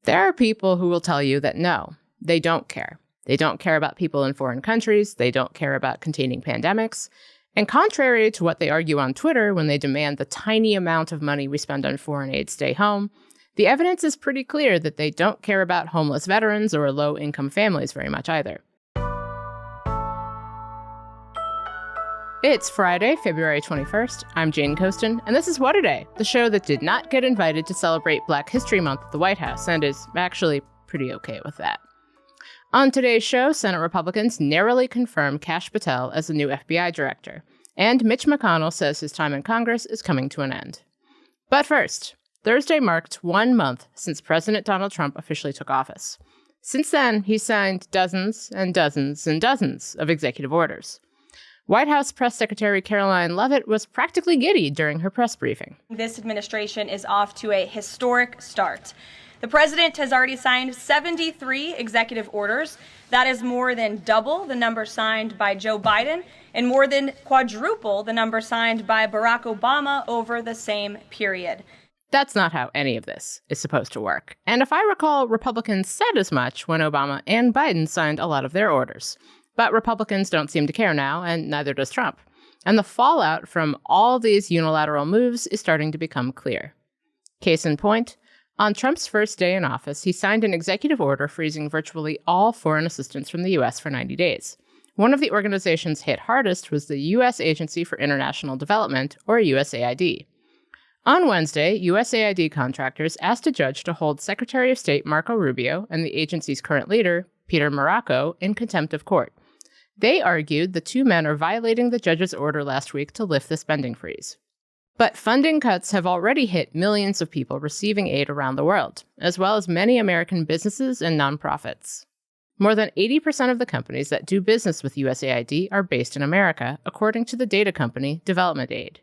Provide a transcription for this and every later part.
There are people who will tell you that no, they don't care. They don't care about people in foreign countries. They don't care about containing pandemics. And contrary to what they argue on Twitter when they demand the tiny amount of money we spend on foreign aid stay home, the evidence is pretty clear that they don't care about homeless veterans or low-income families very much either. It's Friday, February 21st. I'm Jane Coaston, and this is What A Day, the show that did not get invited to celebrate Black History Month at the White House and is actually pretty okay with that. On today's show, Senate Republicans narrowly confirm Kash Patel as the new FBI director, and Mitch McConnell says his time in Congress is coming to an end. But first, Thursday marked 1 month since President Donald Trump officially took office. Since then, he's signed dozens and dozens and dozens of executive orders. White House Press Secretary Caroline Leavitt was practically giddy during her press briefing. This administration is off to a historic start. The president has already signed 73 executive orders. That is more than double the number signed by Joe Biden and more than quadruple the number signed by Barack Obama over the same period. That's not how any of this is supposed to work. And if I recall, Republicans said as much when Obama and Biden signed a lot of their orders. But Republicans don't seem to care now, and neither does Trump. And the fallout from all these unilateral moves is starting to become clear. Case in point, on Trump's first day in office, he signed an executive order freezing virtually all foreign assistance from the U.S. for 90 days. One of the organizations hit hardest was the U.S. Agency for International Development, or USAID. On Wednesday, USAID contractors asked a judge to hold Secretary of State Marco Rubio and the agency's current leader, Peter Marocco, in contempt of court. They argued the two men are violating the judge's order last week to lift the spending freeze. But funding cuts have already hit millions of people receiving aid around the world, as well as many American businesses and nonprofits. More than 80% of the companies that do business with USAID are based in America, according to the data company Development Aid.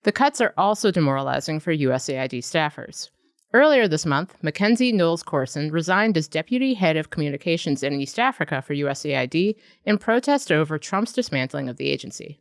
The cuts are also demoralizing for USAID staffers. Earlier this month, Mackenzie Knowles-Coursin resigned as deputy head of communications in East Africa for USAID in protest over Trump's dismantling of the agency.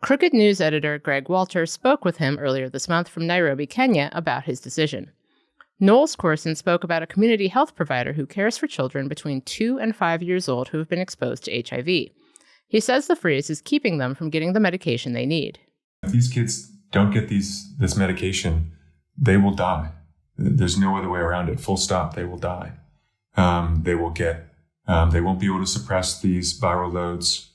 Crooked News editor Greg Walter spoke with him earlier this month from Nairobi, Kenya, about his decision. Knowles-Coursin spoke about a community health provider who cares for children between 2 and 5 years old who have been exposed to HIV. He says the freeze is keeping them from getting the medication they need. If these kids don't get this medication, they will die. There's no other way around it. Full stop. They will die. They won't be able to suppress these viral loads.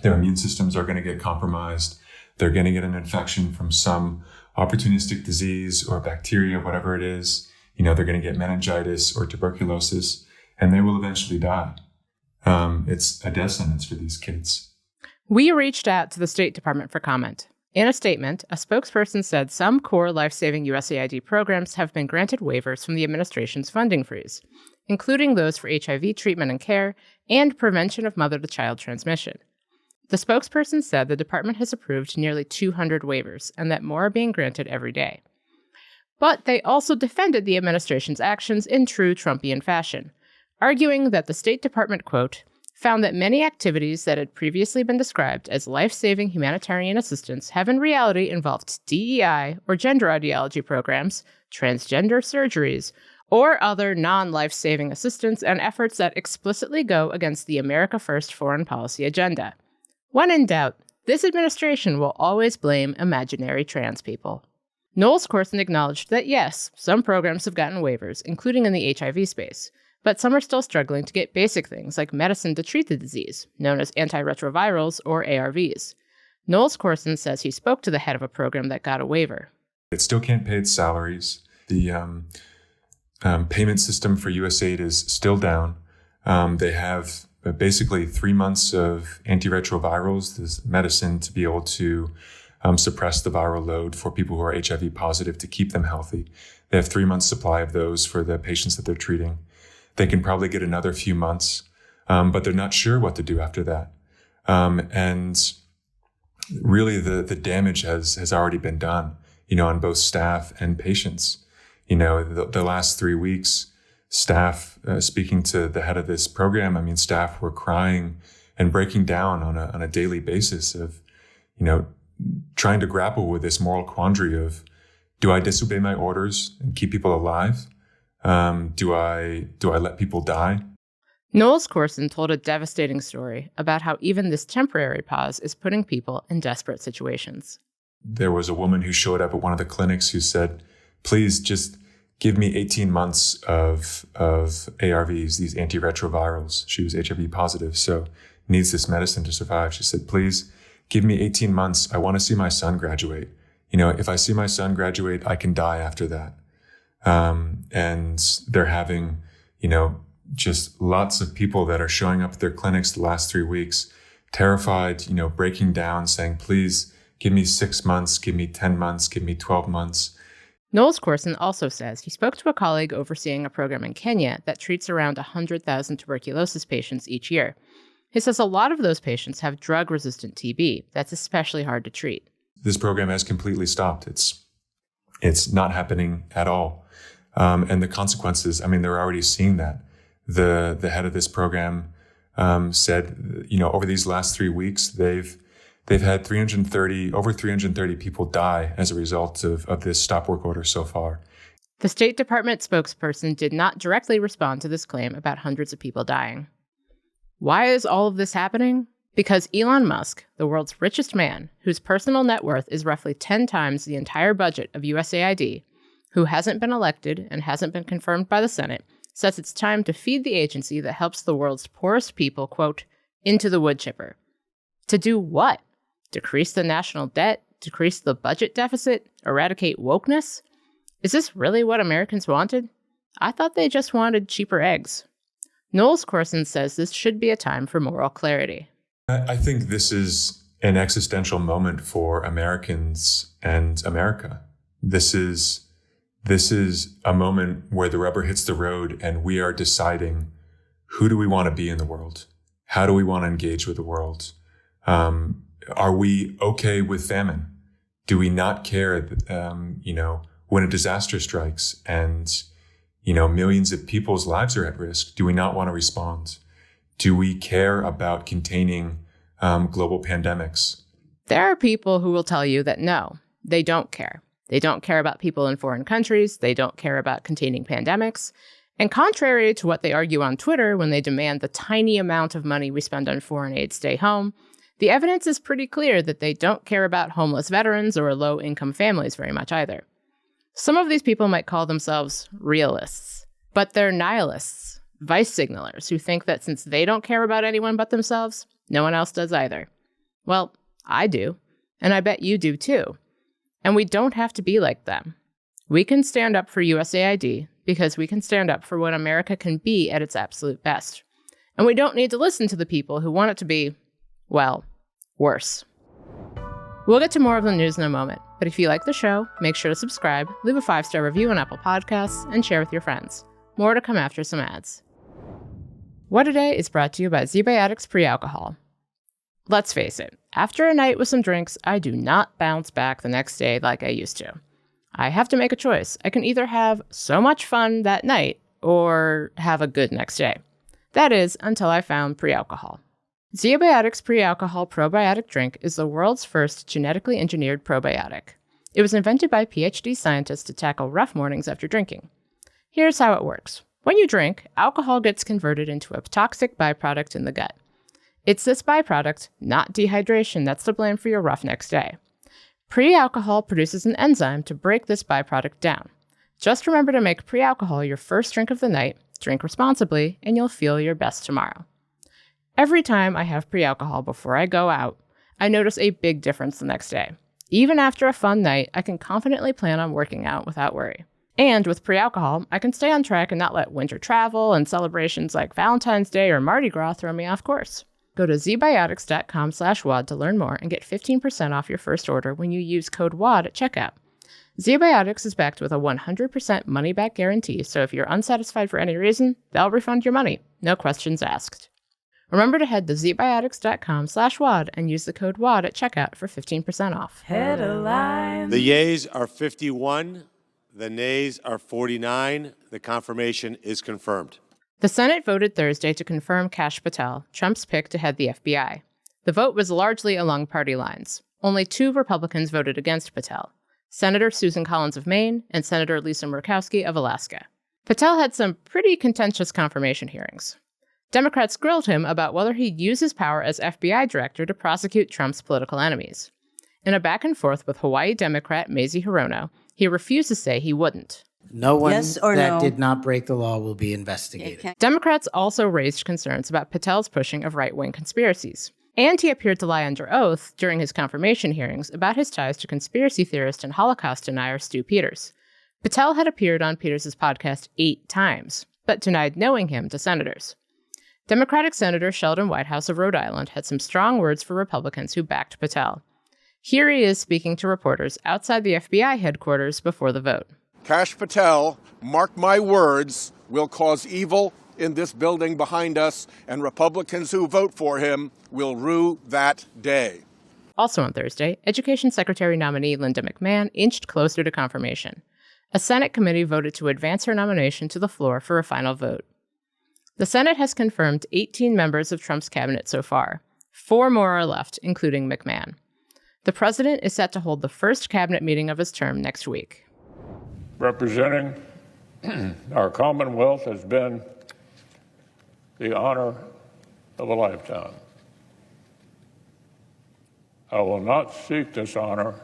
Their immune systems are going to get compromised. They're going to get an infection from some opportunistic disease or bacteria, whatever it is. They're going to get meningitis or tuberculosis, and they will eventually die. It's a death sentence for these kids. We reached out to the State Department for comment. In a statement, a spokesperson said some core life-saving USAID programs have been granted waivers from the administration's funding freeze, including those for HIV treatment and care and prevention of mother-to-child transmission. The spokesperson said the department has approved nearly 200 waivers and that more are being granted every day. But they also defended the administration's actions in true Trumpian fashion, arguing that the State Department, quote, found that many activities that had previously been described as life-saving humanitarian assistance have in reality involved DEI or gender ideology programs, transgender surgeries, or other non-life-saving assistance and efforts that explicitly go against the America First foreign policy agenda. When in doubt, this administration will always blame imaginary trans people. Knowles-Coursin acknowledged that yes, some programs have gotten waivers, including in the HIV space, but some are still struggling to get basic things like medicine to treat the disease, known as antiretrovirals or ARVs. Knowles-Coursin says he spoke to the head of a program that got a waiver. It still can't pay its salaries. The payment system for USAID is still down. They have basically 3 months of antiretrovirals, this medicine to be able to suppress the viral load for people who are HIV positive to keep them healthy. They have 3 months supply of those for the patients that they're treating. They can probably get another few months, but they're not sure what to do after that. And really the damage has already been done, on both staff and patients. The last 3 weeks, staff, speaking to the head of this program, staff were crying and breaking down on a daily basis of, trying to grapple with this moral quandary of, do I disobey my orders and keep people alive? Do I let people die? Knowles-Coursin told a devastating story about how even this temporary pause is putting people in desperate situations. There was a woman who showed up at one of the clinics who said, please just give me 18 months of ARVs, these antiretrovirals. She was HIV positive, so needs this medicine to survive. She said, please give me 18 months. I want to see my son graduate. If I see my son graduate, I can die after that. And they're having, just lots of people that are showing up at their clinics the last 3 weeks, terrified, breaking down, saying, please give me 6 months, give me 10 months, give me 12 months. Knowles-Coursin also says he spoke to a colleague overseeing a program in Kenya that treats around 100,000 tuberculosis patients each year. He says a lot of those patients have drug-resistant TB that's especially hard to treat. This program has completely stopped. It's not happening at all. And the consequences, they're already seeing that. The head of this program said, over these last 3 weeks, they've had over 330 people die as a result of this stop work order so far. The State Department spokesperson did not directly respond to this claim about hundreds of people dying. Why is all of this happening? Because Elon Musk, the world's richest man, whose personal net worth is roughly 10 times the entire budget of USAID, who hasn't been elected and hasn't been confirmed by the Senate, says it's time to feed the agency that helps the world's poorest people, quote, into the wood chipper. To do what? Decrease the national debt? Decrease the budget deficit? Eradicate wokeness? Is this really what Americans wanted? I thought they just wanted cheaper eggs. Knowles-Coursin says this should be a time for moral clarity. I think this is an existential moment for Americans and America. This is a moment where the rubber hits the road and we are deciding, who do we want to be in the world? How do we want to engage with the world? Are we okay with famine? Do we not care, when a disaster strikes and, millions of people's lives are at risk? Do we not want to respond? Do we care about containing global pandemics? There are people who will tell you that no, they don't care. They don't care about people in foreign countries. They don't care about containing pandemics. And contrary to what they argue on Twitter when they demand the tiny amount of money we spend on foreign aid stay home, the evidence is pretty clear that they don't care about homeless veterans or low-income families very much either. Some of these people might call themselves realists, but they're nihilists, vice signalers who think that since they don't care about anyone but themselves, no one else does either. Well, I do, and I bet you do too. And we don't have to be like them. We can stand up for USAID because we can stand up for what America can be at its absolute best. And we don't need to listen to the people who want it to be, well, worse. We'll get to more of the news in a moment, but if you like the show, make sure to subscribe, leave a 5-star review on Apple Podcasts, and share with your friends. More to come after some ads. What A Day is brought to you by ZBiotics Pre-Alcohol. Let's face it, after a night with some drinks, I do not bounce back the next day like I used to. I have to make a choice. I can either have so much fun that night or have a good next day. That is, until I found pre-alcohol. ZBiotics Pre-Alcohol Probiotic Drink is the world's first genetically engineered probiotic. It was invented by PhD scientists to tackle rough mornings after drinking. Here's how it works. When you drink, alcohol gets converted into a toxic byproduct in the gut. It's this byproduct, not dehydration, that's to blame for your rough next day. Pre-alcohol produces an enzyme to break this byproduct down. Just remember to make pre-alcohol your first drink of the night, drink responsibly, and you'll feel your best tomorrow. Every time I have pre-alcohol before I go out, I notice a big difference the next day. Even after a fun night, I can confidently plan on working out without worry. And with pre-alcohol, I can stay on track and not let winter travel and celebrations like Valentine's Day or Mardi Gras throw me off course. Go to zbiotics.com/WAD to learn more and get 15% off your first order when you use code WAD at checkout. ZBiotics is backed with a 100% money-back guarantee, so if you're unsatisfied for any reason, they'll refund your money. No questions asked. Remember to head to zbiotics.com/WAD and use the code WAD at checkout for 15% off. Headlines. The yeas are 51. The nays are 49. The confirmation is confirmed. The Senate voted Thursday to confirm Kash Patel, Trump's pick to head the FBI. The vote was largely along party lines. Only 2 Republicans voted against Patel, Senator Susan Collins of Maine and Senator Lisa Murkowski of Alaska. Patel had some pretty contentious confirmation hearings. Democrats grilled him about whether he'd use his power as FBI director to prosecute Trump's political enemies. In a back and forth with Hawaii Democrat Mazie Hirono, he refused to say he wouldn't. No one Yes or that no? did not break the law will be investigated. Democrats also raised concerns about Patel's pushing of right-wing conspiracies. And he appeared to lie under oath during his confirmation hearings about his ties to conspiracy theorist and Holocaust denier Stu Peters. Patel had appeared on Peters' podcast 8 times, but denied knowing him to senators. Democratic Senator Sheldon Whitehouse of Rhode Island had some strong words for Republicans who backed Patel. Here he is speaking to reporters outside the FBI headquarters before the vote. Kash Patel, mark my words, will cause evil in this building behind us, and Republicans who vote for him will rue that day. Also on Thursday, Education Secretary nominee Linda McMahon inched closer to confirmation. A Senate committee voted to advance her nomination to the floor for a final vote. The Senate has confirmed 18 members of Trump's cabinet so far. 4 more are left, including McMahon. The president is set to hold the first cabinet meeting of his term next week. Representing our Commonwealth has been the honor of a lifetime. I will not seek this honor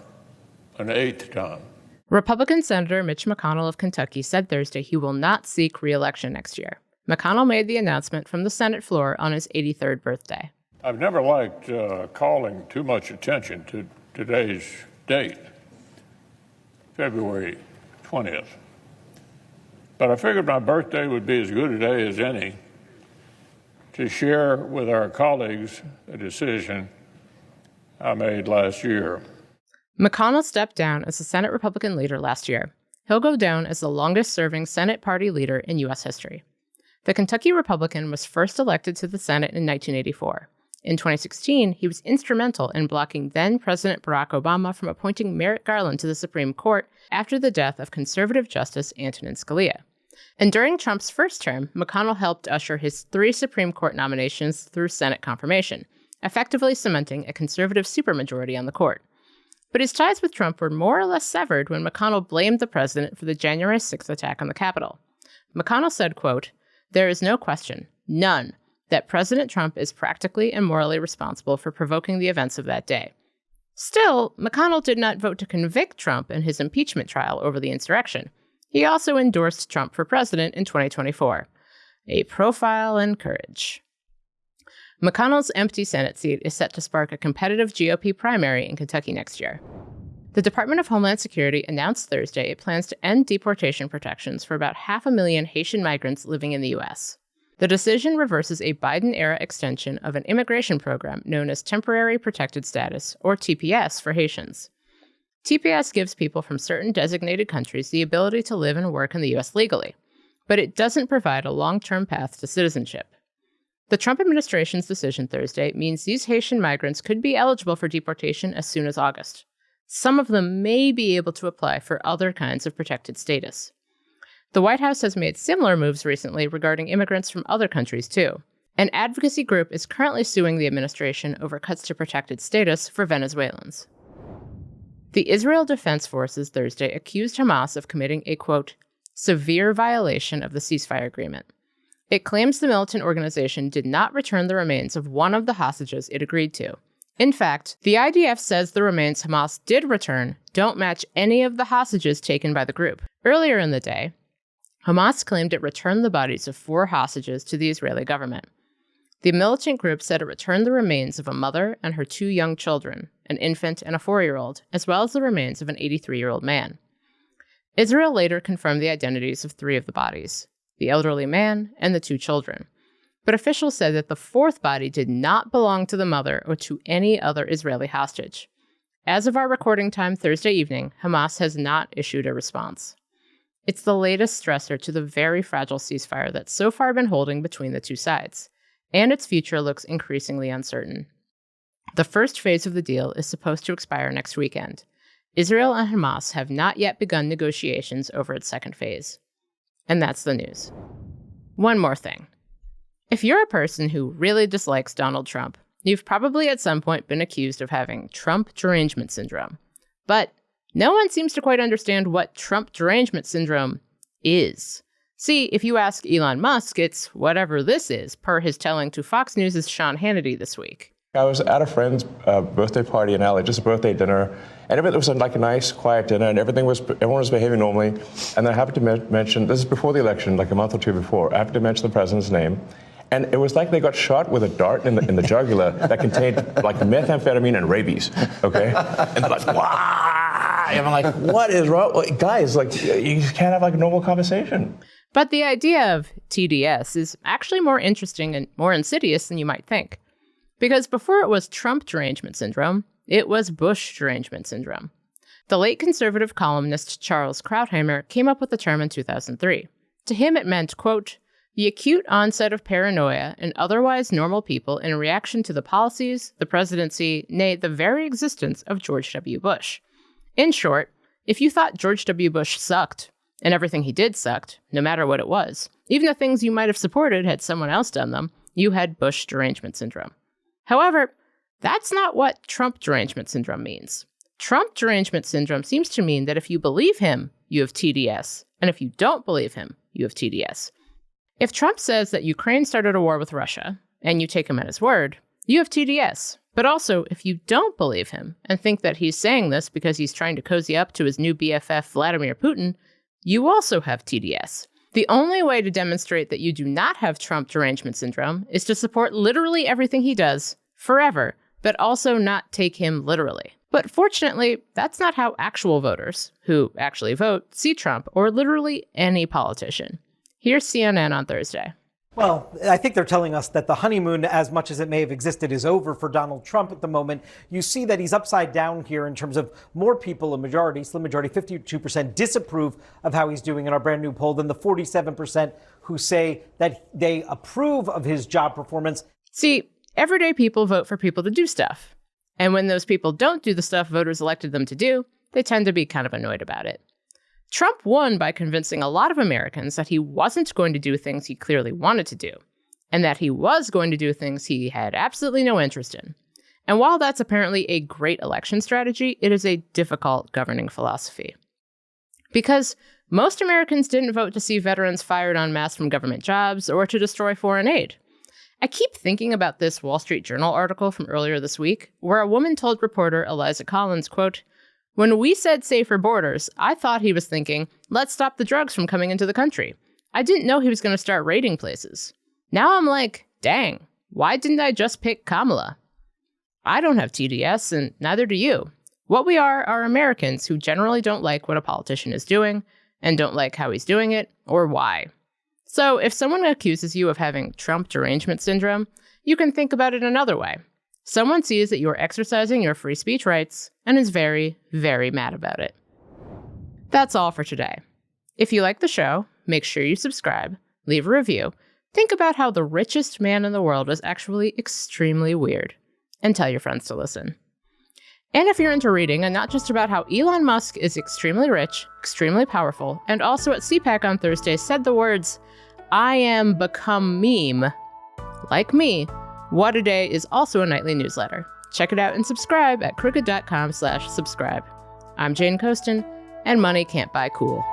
an 8th time. Republican Senator Mitch McConnell of Kentucky said Thursday he will not seek re-election next year. McConnell made the announcement from the Senate floor on his 83rd birthday. I've never liked calling too much attention to today's date, February 20th. But I figured my birthday would be as good a day as any to share with our colleagues a decision I made last year. McConnell stepped down as the Senate Republican leader last year. He'll go down as the longest-serving Senate party leader in U.S. history. The Kentucky Republican was first elected to the Senate in 1984. In 2016, he was instrumental in blocking then-President Barack Obama from appointing Merrick Garland to the Supreme Court after the death of conservative Justice Antonin Scalia. And during Trump's first term, McConnell helped usher his 3 Supreme Court nominations through Senate confirmation, effectively cementing a conservative supermajority on the court. But his ties with Trump were more or less severed when McConnell blamed the president for the January 6th attack on the Capitol. McConnell said, quote, "There is no question, none, that President Trump is practically and morally responsible for provoking the events of that day." Still, McConnell did not vote to convict Trump in his impeachment trial over the insurrection. He also endorsed Trump for president in 2024. A profile in courage. McConnell's empty Senate seat is set to spark a competitive GOP primary in Kentucky next year. The Department of Homeland Security announced Thursday it plans to end deportation protections for about 500,000 Haitian migrants living in the U.S. The decision reverses a Biden-era extension of an immigration program known as Temporary Protected Status, or TPS, for Haitians. TPS gives people from certain designated countries the ability to live and work in the U.S. legally, but it doesn't provide a long-term path to citizenship. The Trump administration's decision Thursday means these Haitian migrants could be eligible for deportation as soon as August. Some of them may be able to apply for other kinds of protected status. The White House has made similar moves recently regarding immigrants from other countries, too. An advocacy group is currently suing the administration over cuts to protected status for Venezuelans. The Israel Defense Forces Thursday accused Hamas of committing a, quote, severe violation of the ceasefire agreement. It claims the militant organization did not return the remains of one of the hostages it agreed to. In fact, the IDF says the remains Hamas did return don't match any of the hostages taken by the group. Earlier in the day, Hamas claimed it returned the bodies of 4 hostages to the Israeli government. The militant group said it returned the remains of a mother and her 2 young children, an infant and a 4-year-old, as well as the remains of an 83-year-old man. Israel later confirmed the identities of 3 of the bodies, the elderly man and the 2 children. But officials said that the 4th body did not belong to the mother or to any other Israeli hostage. As of our recording time Thursday evening, Hamas has not issued a response. It's the latest stressor to the very fragile ceasefire that's so far been holding between the 2 sides, and its future looks increasingly uncertain. The first phase of the deal is supposed to expire next weekend. Israel and Hamas have not yet begun negotiations over its second phase. And that's the news. One more thing. If you're a person who really dislikes Donald Trump, you've probably at some point been accused of having Trump derangement syndrome. But no one seems to quite understand what Trump derangement syndrome is. See, if you ask Elon Musk, it's whatever this is, per his telling to Fox News' Sean Hannity this week. I was at a friend's birthday party in LA, just a birthday dinner, and it was like a nice, quiet dinner, and everyone was behaving normally. And then I happened to mention, this is before the election, like a month or two before, I happened to mention the president's name, and it was like they got shot with a dart in the jugular that contained like methamphetamine and rabies, okay? And they're like, wow! And I'm like, what is wrong? Guys, like, you can't have like a normal conversation. But the idea of TDS is actually more interesting and more insidious than you might think. Because before it was Trump derangement syndrome, it was Bush derangement syndrome. The late conservative columnist Charles Krauthammer came up with the term in 2003. To him, it meant, quote, the acute onset of paranoia in otherwise normal people in reaction to the policies, the presidency, nay, the very existence of George W. Bush. In short, if you thought George W. Bush sucked, and everything he did sucked, no matter what it was, even the things you might have supported had someone else done them, you had Bush derangement syndrome. However, that's not what Trump derangement syndrome means. Trump derangement syndrome seems to mean that if you believe him, you have TDS, and if you don't believe him, you have TDS. If Trump says that Ukraine started a war with Russia, and you take him at his word, you have TDS. But also, if you don't believe him and think that he's saying this because he's trying to cozy up to his new BFF Vladimir Putin, you also have TDS. The only way to demonstrate that you do not have Trump derangement syndrome is to support literally everything he does, forever, but also not take him literally. But fortunately, that's not how actual voters, who actually vote, see Trump or literally any politician. Here's CNN on Thursday. Well, I think they're telling us that the honeymoon, as much as it may have existed, is over for Donald Trump at the moment. You see that he's upside down here in terms of more people, a majority, slim majority, 52% disapprove of how he's doing in our brand new poll than the 47% who say that they approve of his job performance. See, everyday people vote for people to do stuff. And when those people don't do the stuff voters elected them to do, they tend to be kind of annoyed about it. Trump won by convincing a lot of Americans that he wasn't going to do things he clearly wanted to do, and that he was going to do things he had absolutely no interest in. And while that's apparently a great election strategy, it is a difficult governing philosophy. Because most Americans didn't vote to see veterans fired en masse from government jobs or to destroy foreign aid. I keep thinking about this Wall Street Journal article from earlier this week, where a woman told reporter Eliza Collins, quote, when we said safer borders, I thought he was thinking, let's stop the drugs from coming into the country. I didn't know he was going to start raiding places. Now I'm like, dang, why didn't I just pick Kamala? I don't have TDS, and neither do you. What we are Americans who generally don't like what a politician is doing, and don't like how he's doing it, or why. So if someone accuses you of having Trump derangement syndrome, you can think about it another way. Someone sees that you are exercising your free speech rights and is very, very mad about it. That's all for today. If you like the show, make sure you subscribe, leave a review, think about how the richest man in the world is actually extremely weird, and tell your friends to listen. And if you're into reading and not just about how Elon Musk is extremely rich, extremely powerful, and also at CPAC on Thursday said the words, I am become meme, like me, What A Day is also a nightly newsletter. Check it out and subscribe at crooked.com/subscribe. I'm Jane Coaston, and money can't buy cool.